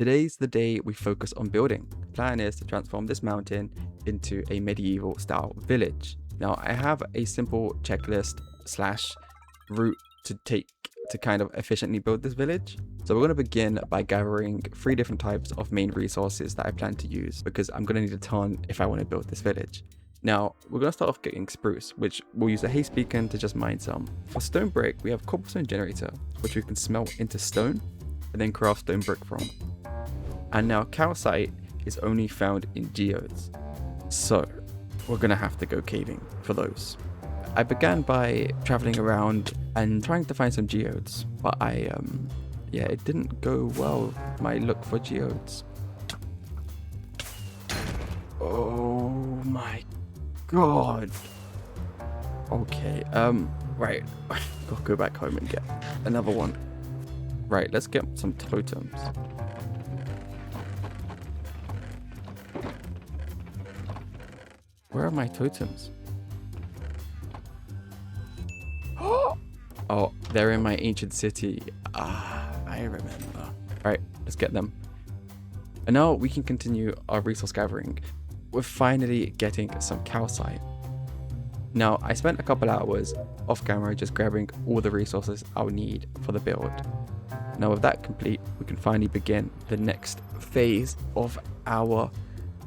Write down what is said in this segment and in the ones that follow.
Today's the day we focus on building. The plan is to transform this mountain into a medieval style village. Now I have a simple checklist slash route to take to kind of efficiently build this village. So we're going to begin by gathering 3 different types of main resources that I plan to use, because I'm going to need a ton if I want to build this village. Now we're going to start off getting spruce, which we'll use a haste beacon to just mine some. For stone brick, we have cobblestone generator, which we can smelt into stone and then craft stone brick from. And now calcite is only found in geodes, so we're gonna have to go caving for those. I began by traveling around and trying to find some geodes, but it didn't go well with my look for geodes. Oh my god. Okay, right, gotta go back home and get another one. Right, let's get some totems. Where are my totems? Oh, they're in my ancient city. I remember. Alright, let's get them. And now we can continue our resource gathering. We're finally getting some calcite. Now, I spent a couple hours off camera just grabbing all the resources I'll need for the build. Now with that complete, we can finally begin the next phase of our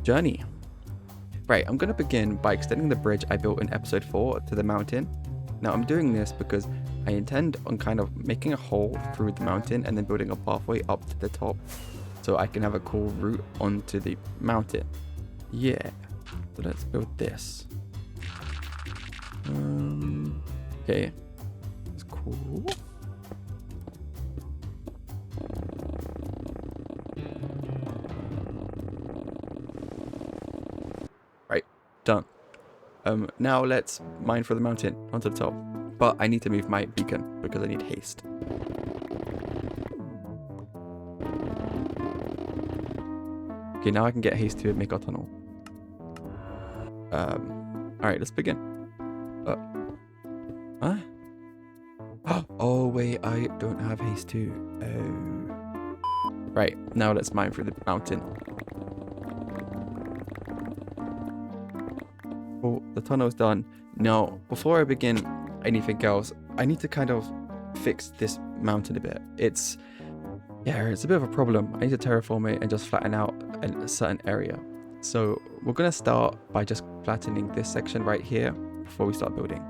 journey. Right, I'm going to begin by extending the bridge I built in episode 4 to the mountain. Now I'm doing this because I intend on kind of making a hole through the mountain and then building a pathway up to the top so I can have a cool route onto the mountain. Yeah, so let's build this. Okay, that's cool. Done. Now let's mine for the mountain onto the top. But I need to move my beacon because I need haste. Okay, now I can get haste to make our tunnel. Alright, let's begin. Huh? Oh wait, I don't have haste too. Oh. Right, now let's mine through the mountain. Well, the tunnel's done. Now, before I begin anything else, I need to kind of fix this mountain a bit. It's a bit of a problem. I need to terraform it and just flatten out a certain area. So we're going to start by just flattening this section right here before we start building.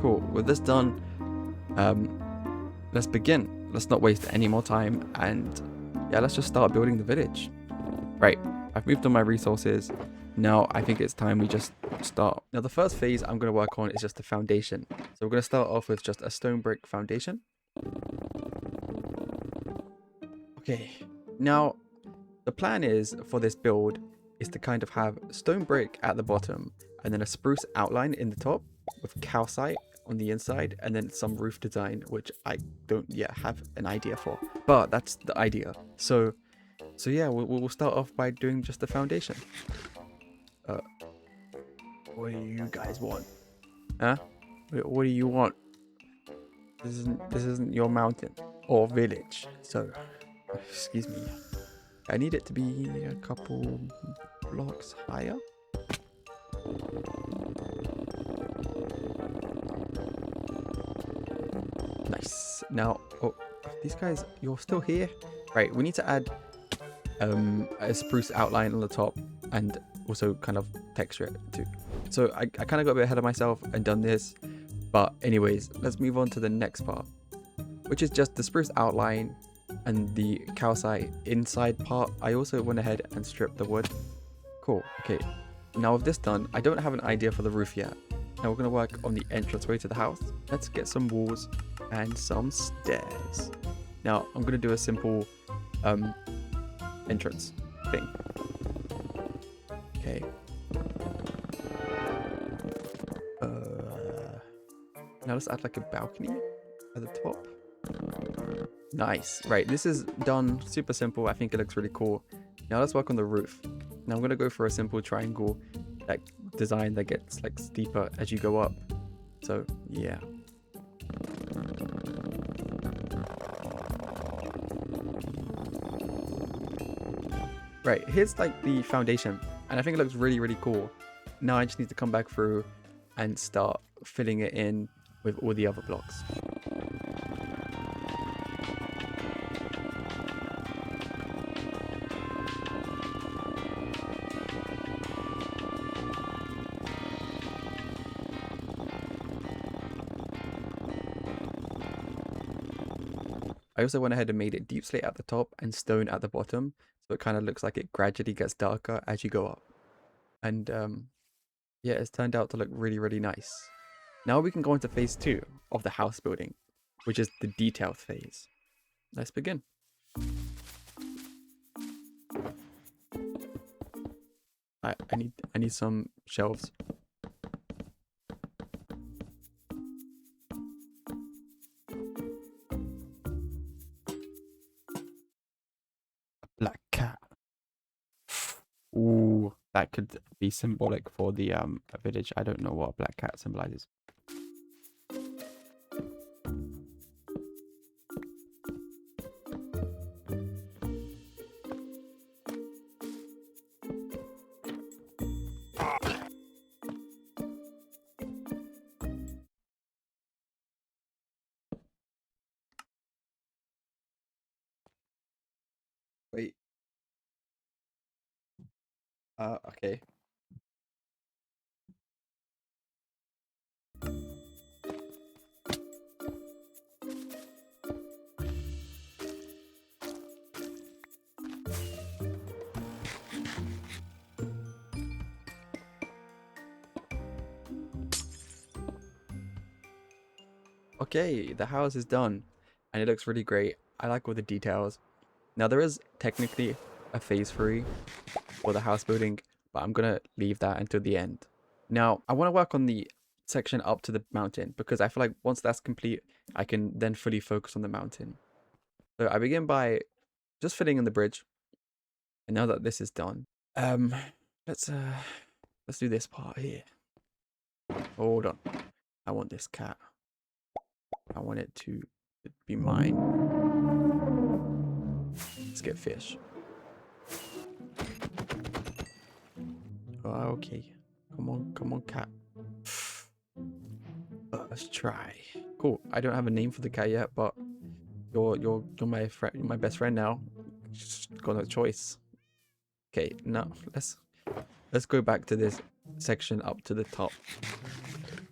Cool. With this done, let's begin. Let's not waste any more time, and yeah, let's just start building the village. Right, I've moved on my resources. Now I think it's time we just start. Now the first phase I'm going to work on is just the foundation. So we're going to start off with just a stone brick foundation. Okay, now the plan is for this build is to kind of have stone brick at the bottom and then a spruce outline in the top with calcite on the inside, and then some roof design, which I don't yet have an idea for, but that's the idea. So yeah, we'll start off by doing just the foundation. What do you guys want? Huh? What do you want? This isn't your mountain or village, so excuse me. I need it to be a couple blocks higher. Nice. Now, oh, these guys, you're still here? Right, we need to add a spruce outline on the top and also kind of texture it too. So I kind of got a bit ahead of myself and done this, but anyways, let's move on to the next part, which is just the spruce outline and the calcite inside part. I also went ahead and stripped the wood. Cool. Okay, now with this done, I don't have an idea for the roof yet. Now we're going to work on the entranceway to the house. Let's get some walls and some stairs. Now I'm going to do a simple entrance thing. Okay. Now let's add like a balcony at the top. Nice. Right, this is done. Super simple. I think it looks really cool. Now let's work on the roof. Now I'm going to go for a simple triangle that design that gets like steeper as you go up. So yeah. Right, here's like the foundation, and I think it looks really, really cool. Now I just need to come back through and start filling it in with all the other blocks. I also went ahead and made it deep slate at the top and stone at the bottom, so it kind of looks like it gradually gets darker as you go up. And yeah, it's turned out to look really, really nice. Now we can go into phase 2 of the house building, which is the detailed phase. Let's begin. I need some shelves. Black cat. Ooh, that could be symbolic for the village. I don't know what a black cat symbolizes. Wait. Okay. Okay, the house is done and it looks really great. I like all the details. Now there is technically a phase 3 for the house building, but I'm gonna leave that until the end. Now I want to work on the section up to the mountain because I feel like once that's complete, I can then fully focus on the mountain. So I begin by just filling in the bridge. And now that this is done, let's do this part here. Hold on. I want this cat. I want it to be mine. Let's get fish. Okay. Come on, cat. Let's try. Cool. I don't have a name for the cat yet, but you're my friend, my best friend now. Just got no choice. Okay, now let's go back to this section up to the top.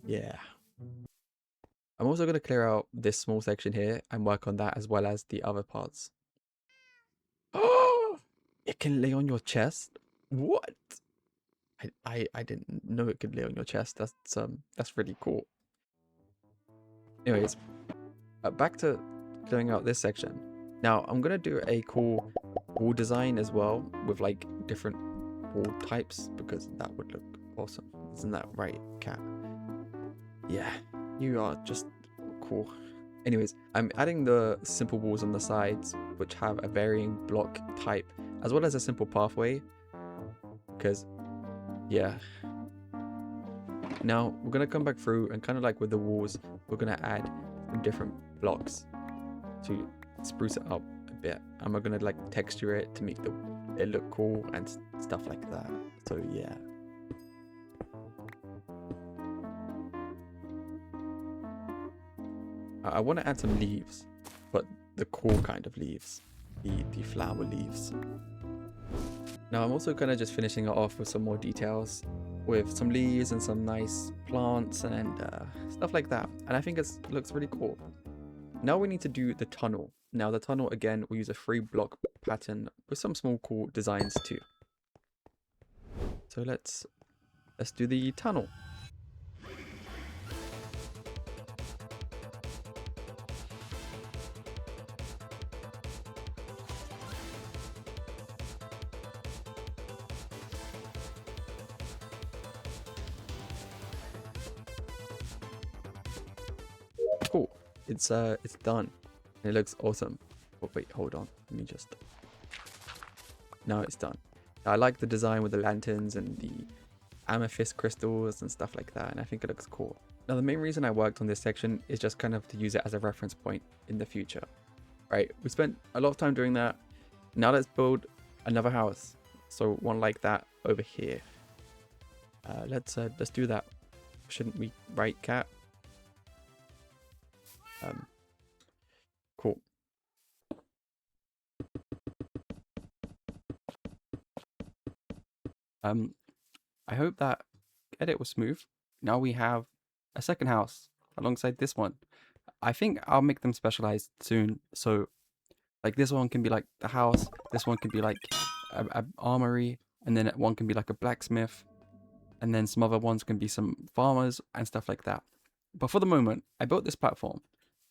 Yeah. I'm also going to clear out this small section here and work on that as well as the other parts. Oh, it can lay on your chest? What? I didn't know it could lay on your chest. That's really cool. Anyways, back to clearing out this section. Now I'm gonna do a cool wall design as well with like different wall types because that would look awesome. Isn't that right, cat? Yeah, you are just cool. Anyways, I'm adding the simple walls on the sides which have a varying block type as well as a simple pathway because yeah. Now we're gonna come back through and kind of like with the walls, we're gonna add some different blocks to spruce it up a bit, and we're gonna like texture it to make it look cool and stuff like that. So yeah. I want to add some leaves, but the cool kind of leaves, the flower leaves. Now I'm also kind of just finishing it off with some more details with some leaves and some nice plants and stuff like that, and I think it looks really cool. Now we need to do the tunnel. Now the tunnel again, we'll use a 3-block pattern with some small cool designs too. So let's do the tunnel. Cool. It's done. It looks awesome. Oh, wait, hold on. Let me just... Now it's done. I like the design with the lanterns and the amethyst crystals and stuff like that, and I think it looks cool. Now the main reason I worked on this section is just kind of to use it as a reference point in the future. Right, we spent a lot of time doing that. Now let's build another house. So one like that over here. Let's do that. Shouldn't we? Right, cat? Cool. I hope that edit was smooth. Now we have a second house alongside this one. I think I'll make them specialized soon. So like this one can be like the house, this one can be like a armory, and then one can be like a blacksmith, and then some other ones can be some farmers and stuff like that. But for the moment, I built this platform,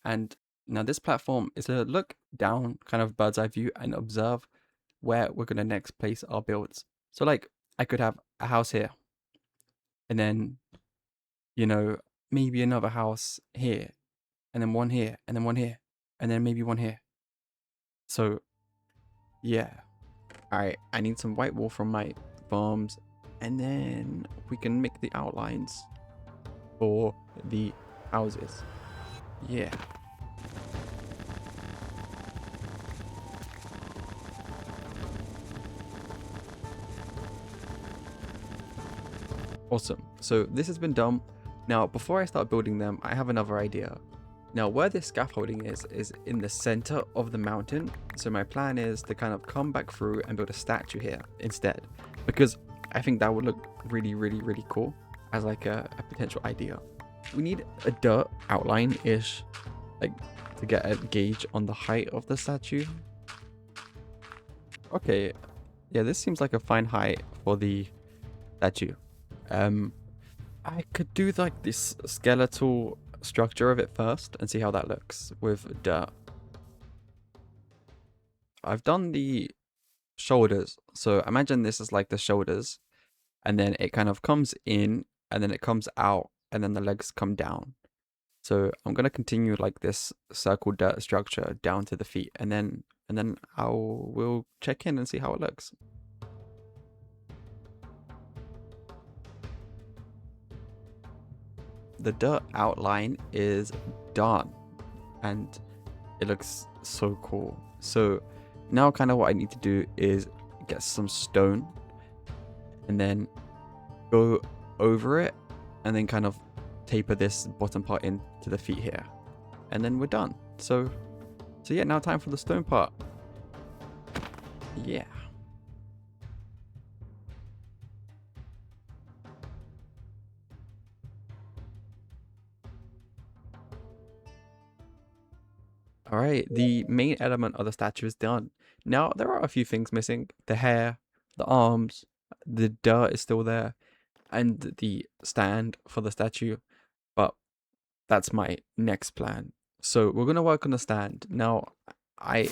and now this platform is a look down kind of bird's eye view and observe where we're going to next place our builds. So like I could have a house here, and then, you know, maybe another house here, and then one here, and then one here, and then maybe one here. So yeah. Alright, I need some white wool from my farms, and then we can make the outlines for the houses. Yeah. Awesome. So this has been done. Now, before I start building them, I have another idea. Now, where this scaffolding is in the center of the mountain. So my plan is to kind of come back through and build a statue here instead, because I think that would look really, really, really cool as like a potential idea. We need a dirt outline-ish, like to get a gauge on the height of the statue. Okay, yeah, this seems like a fine height for the statue. I could do like this skeletal structure of it first and see how that looks with dirt. I've done the shoulders, so imagine this is like the shoulders, and then it kind of comes in and then it comes out and then the legs come down. So I'm gonna continue like this circle dirt structure down to the feet, and then we'll check in and see how it looks. The dirt outline is done and it looks so cool. So now kind of what I need to do is get some stone and then go over it and then kind of taper this bottom part into the feet here, and then we're done. So yeah, now time for the stone part. Yeah. All right, the main element of the statue is done. Now there are a few things missing: the hair, the arms, the dirt is still there, and the stand for the statue. But that's my next plan. So we're gonna work on the stand. Now, I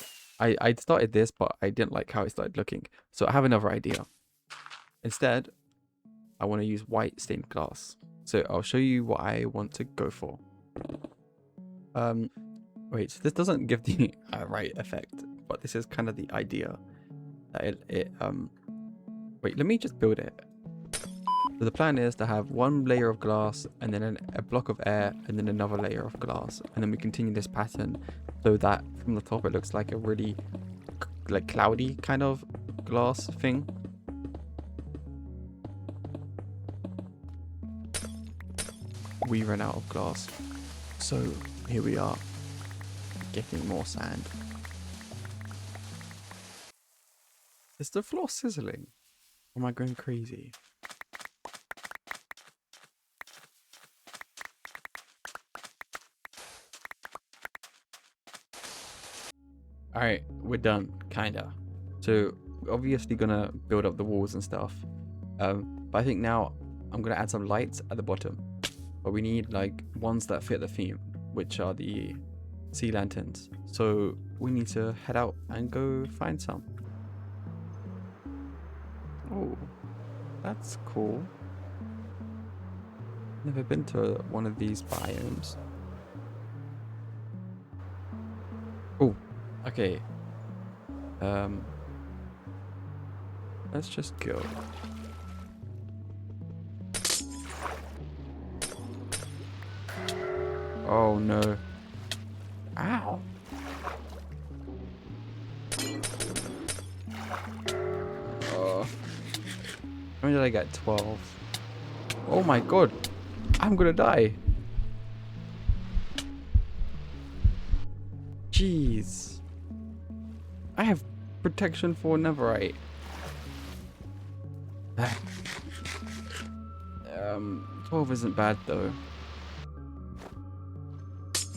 started this, but I didn't like how it started looking. So I have another idea. Instead, I want to use white stained glass. So I'll show you what I want to go for. Wait, so this doesn't give the right effect, but this is kind of the idea that wait, let me just build it. So the plan is to have one layer of glass and then a block of air and then another layer of glass, and then we continue this pattern so that from the top it looks like a really like cloudy kind of glass thing. We ran out of glass, so here we are getting more sand. Is the floor sizzling? Or am I going crazy? Alright, we're done, kinda. So we're obviously gonna build up the walls and stuff. But I think now I'm gonna add some lights at the bottom. But we need like ones that fit the theme, which are the sea lanterns. So we need to head out and go find some. Oh, that's cool. Never been to one of these biomes. Oh, okay. Let's just go. Oh no. Ow. Oh. How many did I get? 12. Oh my god. I'm gonna die. Jeez. I have protection for netherite. 12 isn't bad though.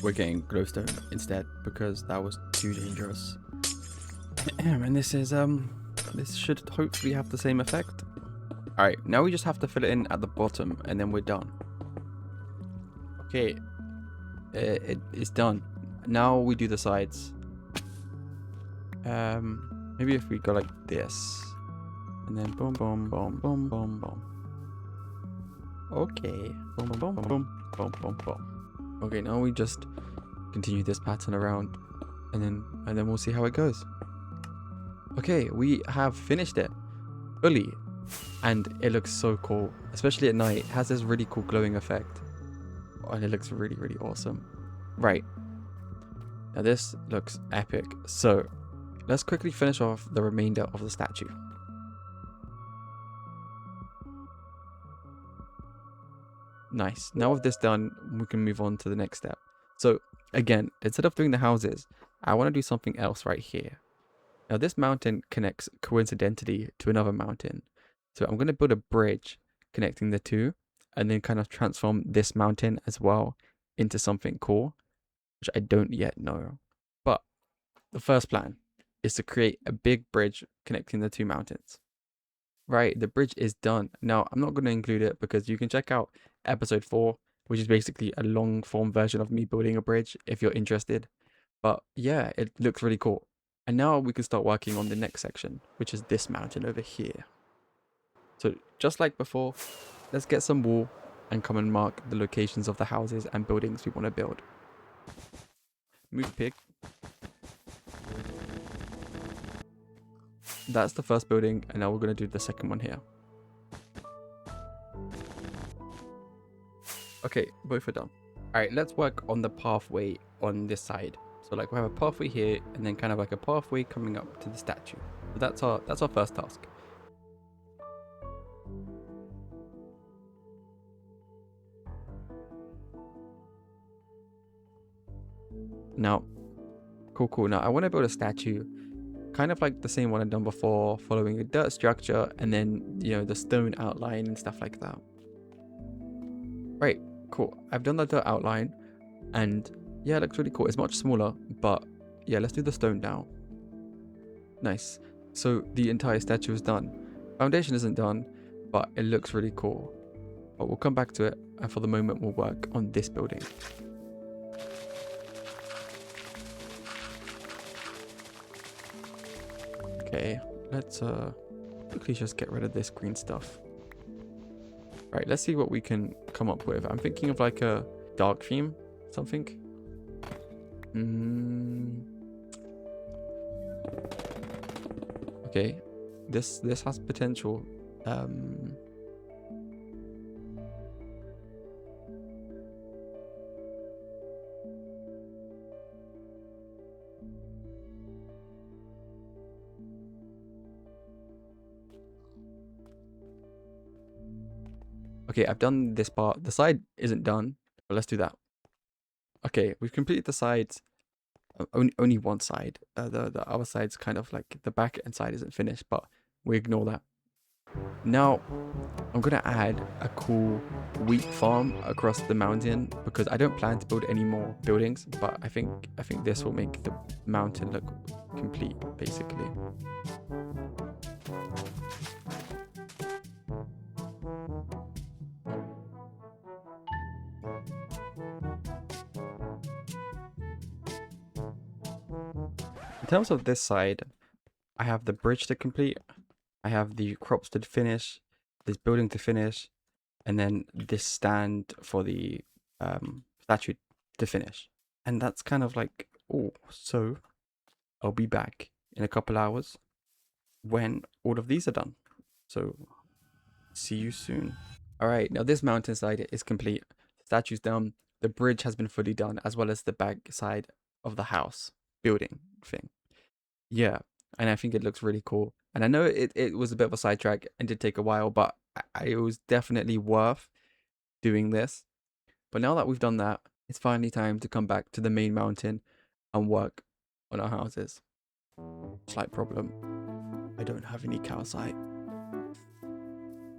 We're getting glowstone instead because that was too dangerous. And this is this should hopefully have the same effect. Alright, now we just have to fill it in at the bottom and then we're done. Okay, it's done. Now we do the sides. Maybe if we go like this, and then boom, boom, boom, boom, boom, boom. Okay, boom, boom, boom, boom, boom, boom, boom. Okay, now we just continue this pattern around, and then we'll see how it goes. Okay, we have finished it fully, and it looks so cool, especially at night. It has this really cool glowing effect, and it looks really, really awesome. Right, now this looks epic. So let's quickly finish off the remainder of the statue. Nice. Now with this done, we can move on to the next step. So again, instead of doing the houses, I want to do something else right here. Now this mountain connects coincidentally to another mountain. So I'm going to build a bridge connecting the two and then kind of transform this mountain as well into something cool, which I don't yet know. But the first plan is to create a big bridge connecting the two mountains. Right, the bridge is done. Now, I'm not going to include it because you can check out episode 4, which is basically a long form version of me building a bridge if you're interested. But yeah, it looks really cool. And now we can start working on the next section, which is this mountain over here. So just like before, let's get some wool and come and mark the locations of the houses and buildings we want to build. Move pig. That's the first building, and now we're going to do the second one here. Okay, both are done. All right, let's work on the pathway on this side. So like we have a pathway here and then kind of like a pathway coming up to the statue. So that's our first task. Now, cool. Now I want to build a statue kind of like the same one I've done before, following a dirt structure and then, you know, the stone outline and stuff like that. Right, cool. I've done the dirt outline and yeah, it looks really cool. It's much smaller, but yeah, let's do the stone now. Nice. So the entire statue is done. Foundation isn't done, but it looks really cool. But we'll come back to it, and for the moment we'll work on this building. Okay, let's quickly just get rid of this green stuff. Right, let's see what we can come up with. I'm thinking of like a dark theme, something. Okay, this has potential. Okay, I've done this part. The side isn't done, but let's do that. Okay, we've completed the sides. Only one side. The other side's kind of like the back and side isn't finished, but we ignore that. Now, I'm gonna add a cool wheat farm across the mountain because I don't plan to build any more buildings, but I think this will make the mountain look complete, basically. In terms of this side, I have the bridge to complete, I have the crops to finish, this building to finish, and then this stand for the statue to finish. And that's kind of like, oh, so I'll be back in a couple hours when all of these are done. So see you soon. All right, now this mountainside is complete. The statue's done. the bridge has been fully done, as well as the back side of the house building thing. Yeah, and I think it looks really cool. And I know it was a bit of a sidetrack and did take a while, but it was definitely worth doing this. But now that we've done that, it's finally time to come back to the main mountain and work on our houses. Slight problem. I don't have any calcite.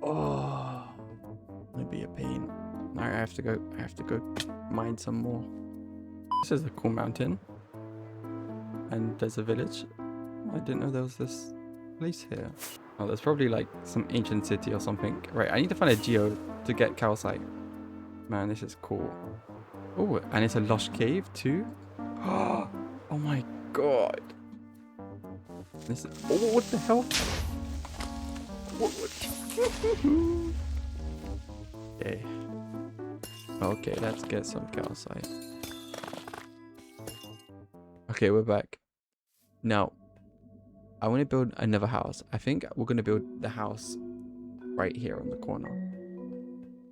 Oh, gonna be a pain. Now I have to go mine some more. This is a cool mountain. And there's a village. I didn't know there was this place here. Oh, there's probably like some ancient city or something. Right, I need to find a geo to get calcite. Man, this is cool. Oh, and it's a lush cave too. Oh my god. This is, oh, what the hell? What? Okay. Okay, let's get some calcite. Okay, we're back. Now, I want to build another house. I think we're going to build the house right here on the corner.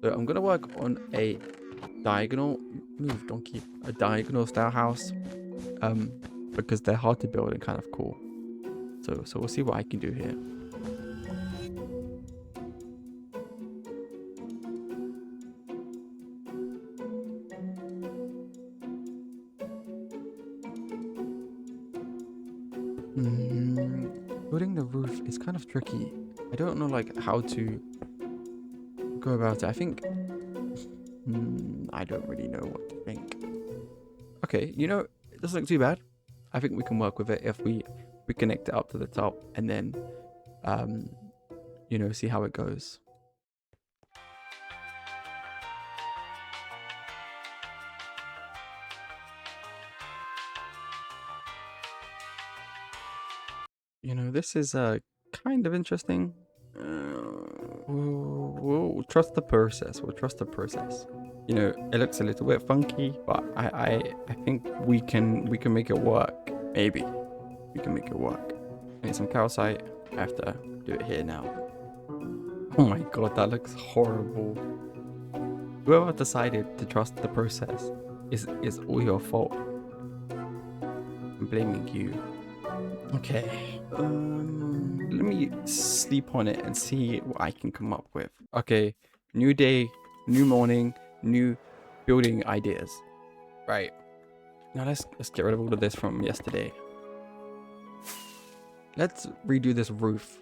So I'm going to work on a diagonal, move donkey, a diagonal style house, because they're hard to build and kind of cool. So we'll see what I can do here. Building the roof is kind of tricky. I don't know like how to go about it. I think I don't really know what to think. Okay, you know, it doesn't look too bad. I think we can work with it if we connect it up to the top and then you know, see how it goes. You know, this is kind of interesting. We'll trust the process. We'll trust the process. You know, it looks a little bit funky, but I think we can make it work. Maybe we can make it work. I need some calcite. I have to do it here now. Oh my god, that looks horrible. Whoever decided to trust the process is all your fault. I'm blaming you. Okay. Let me sleep on it and see what I can come up with. Okay, new day, new morning, new building ideas. Right. Now let's get rid of all of this from yesterday. Let's redo this roof.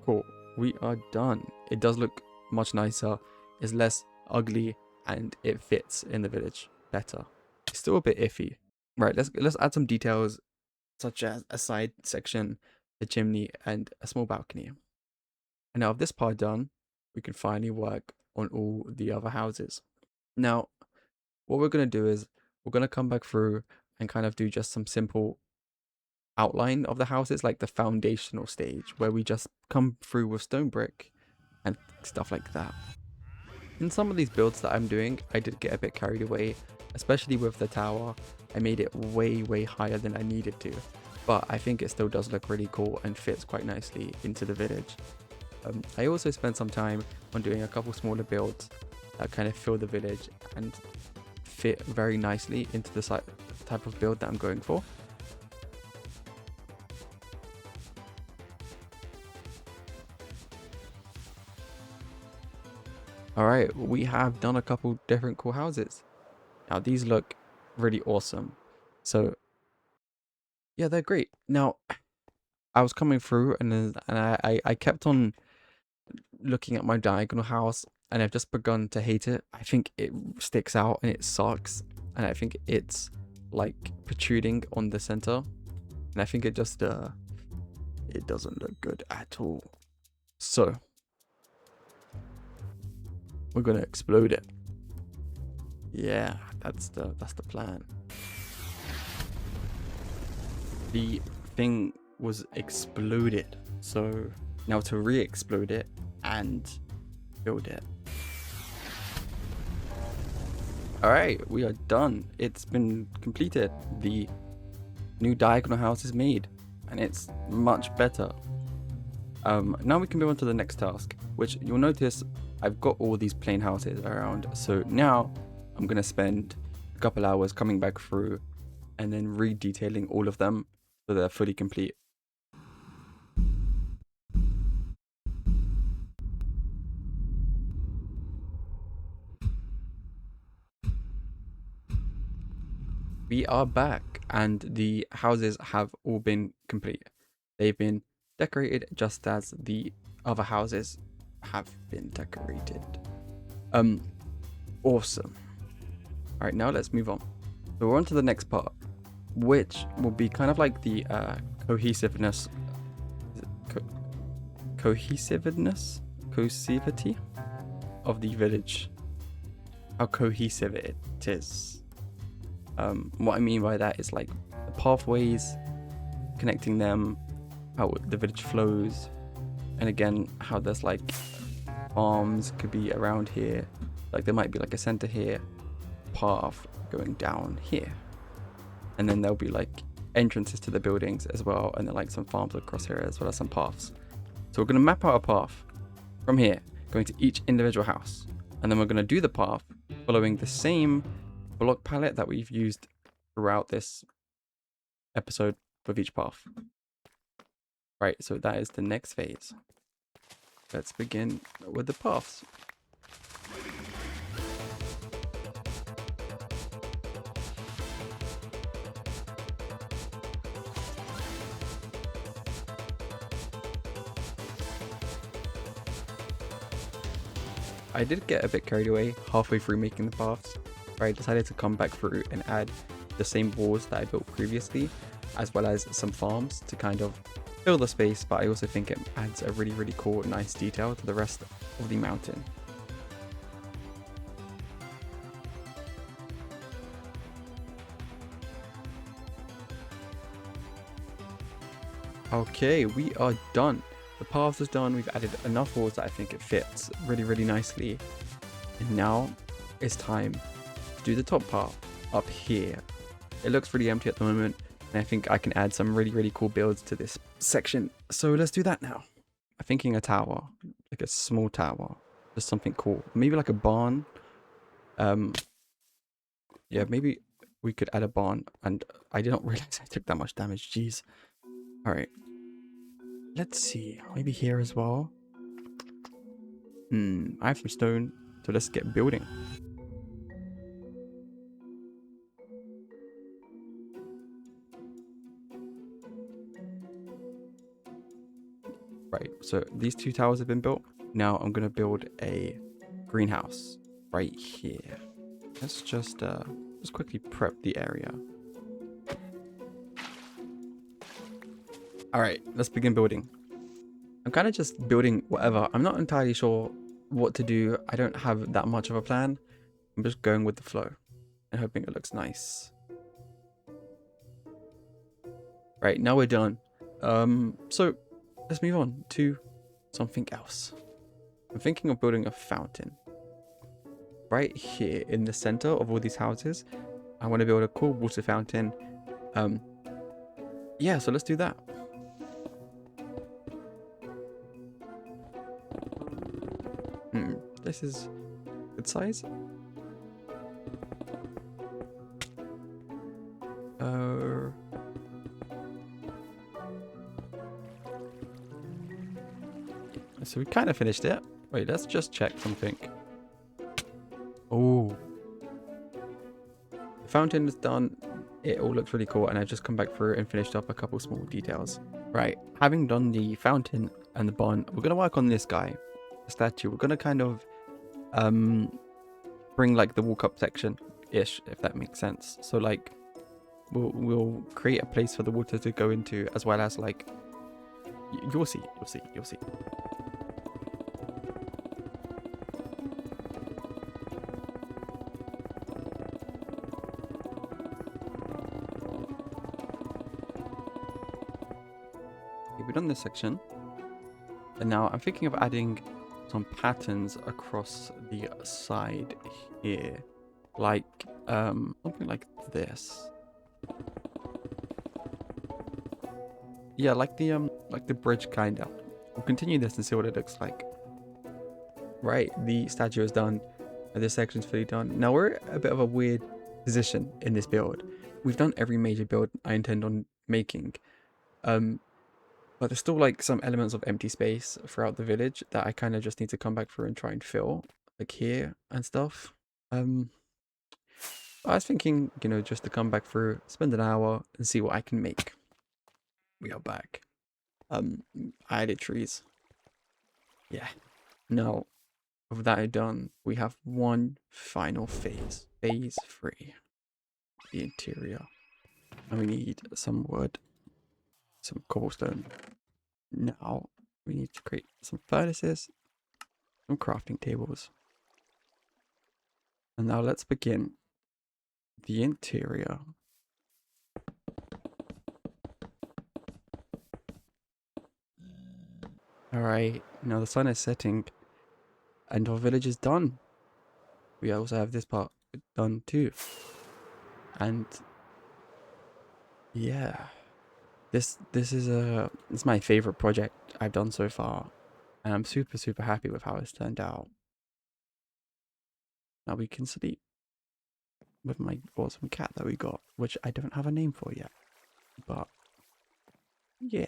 Cool. We are done. It does look much nicer. It's less ugly and it fits in the village better. It's still a bit iffy. Right, let's add some details such as a side section, a chimney, and a small balcony. And now with this part done, we can finally work on all the other houses. Now, what we're going to do is we're going to come back through and kind of do just some simple outline of the houses, like the foundational stage, where we just come through with stone brick and stuff like that. In some of these builds that I'm doing, I did get a bit carried away, especially with the tower. I made it way higher than I needed to, but I think it still does look really cool and fits quite nicely into the village. I also spent some time on doing a couple smaller builds that kind of fill the village and fit very nicely into the type of build that I'm going for. Alright, we have done a couple different cool houses. Now these look really awesome. So yeah, they're great. Now I was coming through and I kept on looking at my diagonal house and I've just begun to hate it. I think it sticks out and it sucks. And I think it's like protruding on the center. And I think it just it doesn't look good at all. So we're gonna explode it. Yeah, that's the plan. The thing was exploded, so now to re-explode it and build it. All right, we are done. It's been completed. The new diagonal house is made, and it's much better. Now we can move on to the next task, which you'll notice I've got all these plain houses around. So now I'm going to spend a couple hours coming back through and then redetailing all of them so they're fully complete. We are back and the houses have all been complete. They've been decorated just as the other houses have been decorated. Awesome. All right, now let's move on. So we're on to the next part, which will be kind of like the cohesiveness of the village. How cohesive it is. What I mean by that is like the pathways, connecting them, how the village flows, and again how there's like farms could be around here, like there might be like a center here, path going down here, and then there'll be like entrances to the buildings as well, and then like some farms across here as well as some paths. So we're going to map out a path from here going to each individual house, and then we're going to do the path following the same block palette that we've used throughout this episode with each path. Right, so that is the next phase. Let's begin with the paths. I did get a bit carried away halfway through making the paths, where I decided to come back through and add the same walls that I built previously, as well as some farms to kind of fill the space, but I also think it adds a really cool, nice detail to the rest of the mountain. Okay, we are done. The path is done. We've added enough walls that I think it fits really nicely. And now it's time to do the top part up here. It looks really empty at the moment, and I think I can add some really cool builds to this section. So let's do that now. I'm thinking a tower, like a small tower, just something cool. Maybe like a barn. Yeah, maybe we could add a barn, and I didn't realize I took that much damage. Jeez. All right. Let's see. Maybe here as well. I have some stone, so let's get building. Right, so these two towers have been built. Now I'm gonna build a greenhouse right here. Let's just quickly prep the area. All right, let's begin building. I'm kind of just building whatever. I'm not entirely sure what to do. I don't have that much of a plan. I'm just going with the flow and hoping it looks nice. Right, now we're done. So let's move on to something else. I'm thinking of building a fountain. Right here in the center of all these houses, I want to build a cool water fountain. Yeah, so let's do that. This is good size. So we kind of finished it. Wait, let's just check something. Oh, the fountain is done. It all looks really cool, and I've just come back through and finished up a couple small details. Right, having done the fountain and the barn, we're gonna work on this guy, the statue. We're gonna kind of bring like the walk-up section ish, if that makes sense. So like we'll create a place for the water to go into, as well as like you'll see. We've done this section, and now I'm thinking of adding some patterns across the side here, like something like this. Yeah, like the bridge kinda. We'll continue this and see what it looks like. Right, the statue is done. This section's fully done. Now we're a bit of a weird position in this build. We've done every major build I intend on making. But there's still like some elements of empty space throughout the village that I kind of just need to come back through and try and fill, like here and stuff. I was thinking, you know, just to come back through, spend an hour and see what I can make. We are back. I added trees. Yeah. Now, with that done, we have one final phase. Phase 3. The interior. And we need some wood, some cobblestone. Now, we need to create some furnaces, some crafting tables. And now let's begin the interior. Alright, now the sun is setting and our village is done. We also have this part done too. And yeah, this is my favorite project I've done so far. And I'm super happy with how it's turned out. Now we can sleep with my awesome cat that we got, which I don't have a name for yet. But yeah.